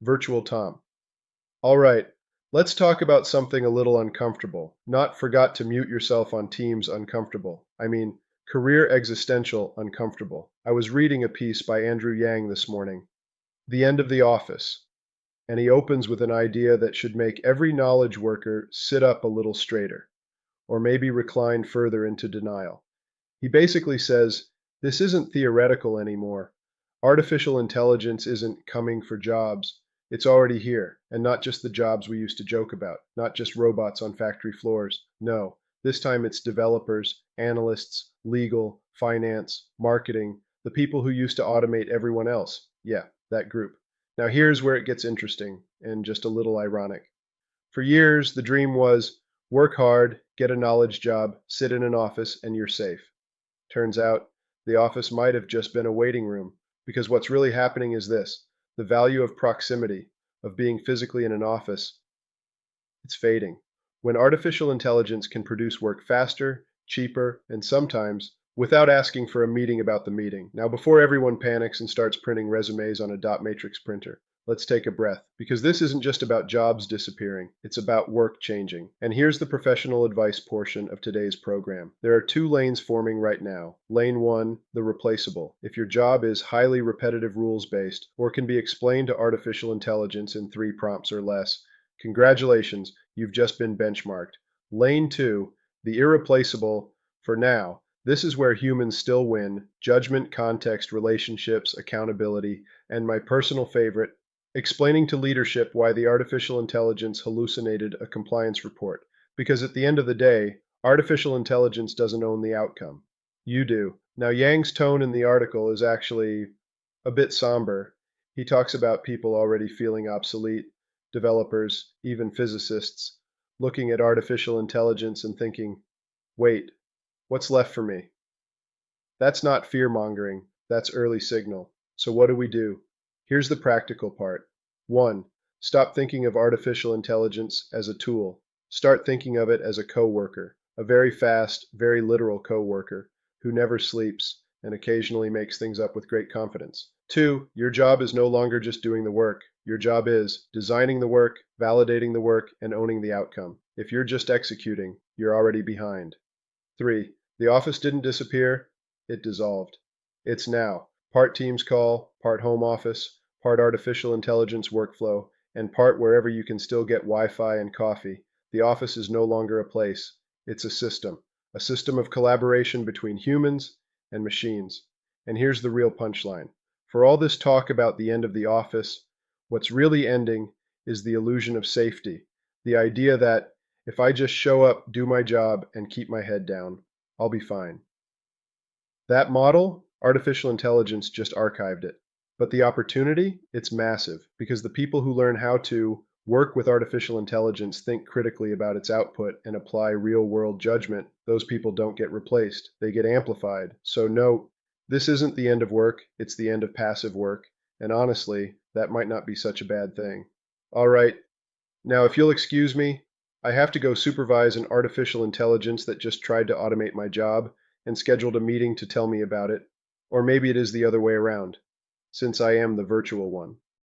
Virtual Tom. All right, let's talk about something a little uncomfortable. Not forgot to mute yourself on Teams uncomfortable. I mean, career existential uncomfortable. I was reading a piece by Andrew Yang this morning, The End of the Office, and he opens with an idea that should make every knowledge worker sit up a little straighter, or maybe recline further into denial. He basically says, this isn't theoretical anymore. Artificial intelligence isn't coming for jobs. It's already here, and not just the jobs we used to joke about, not just robots on factory floors. No, this time it's developers, analysts, legal, finance, marketing, the people who used to automate everyone else. Yeah, that group. Now here's where it gets interesting and just a little ironic. For years, the dream was work hard, get a knowledge job, sit in an office, and you're safe. Turns out the office might have just been a waiting room, because what's really happening is this: the value of proximity, of being physically in an office, it's fading. When artificial intelligence can produce work faster, cheaper, and sometimes without asking for a meeting about the meeting. Now, before everyone panics and starts printing resumes on a dot matrix printer, let's take a breath, because this isn't just about jobs disappearing, it's about work changing. And here's the professional advice portion of today's program. There are two lanes forming right now. Lane 1, the replaceable. If your job is highly repetitive rules-based, or can be explained to artificial intelligence in 3 prompts or less, congratulations, you've just been benchmarked. Lane 2, the irreplaceable, for now. This is where humans still win: judgment, context, relationships, accountability, and my personal favorite, explaining to leadership why the artificial intelligence hallucinated a compliance report. Because at the end of the day, artificial intelligence doesn't own the outcome. You do. Now, Yang's tone in the article is actually a bit somber. He talks about people already feeling obsolete, developers, even physicists, looking at artificial intelligence and thinking, wait, what's left for me? That's not fear-mongering, that's early signal. So what do? Here's the practical part. 1. Stop thinking of artificial intelligence as a tool. Start thinking of it as a coworker, a very fast, very literal coworker, who never sleeps and occasionally makes things up with great confidence. 2. Your job is no longer just doing the work. Your job is designing the work, validating the work, and owning the outcome. If you're just executing, you're already behind. 3. The office didn't disappear, it dissolved. It's now. Part Teams call, part home office, part artificial intelligence workflow, and part wherever you can still get Wi-Fi and coffee. The office is no longer a place. It's a system of collaboration between humans and machines. And here's the real punchline. For all this talk about the end of the office, what's really ending is the illusion of safety, the idea that if I just show up, do my job, and keep my head down, I'll be fine. That model, artificial intelligence just archived it. But the opportunity, it's massive, because the people who learn how to work with artificial intelligence, think critically about its output, and apply real-world judgment, those people don't get replaced. They get amplified. So note, this isn't the end of work, it's the end of passive work. And honestly, that might not be such a bad thing. All right, now if you'll excuse me, I have to go supervise an artificial intelligence that just tried to automate my job and scheduled a meeting to tell me about it. Or maybe it is the other way around, since I am the virtual one.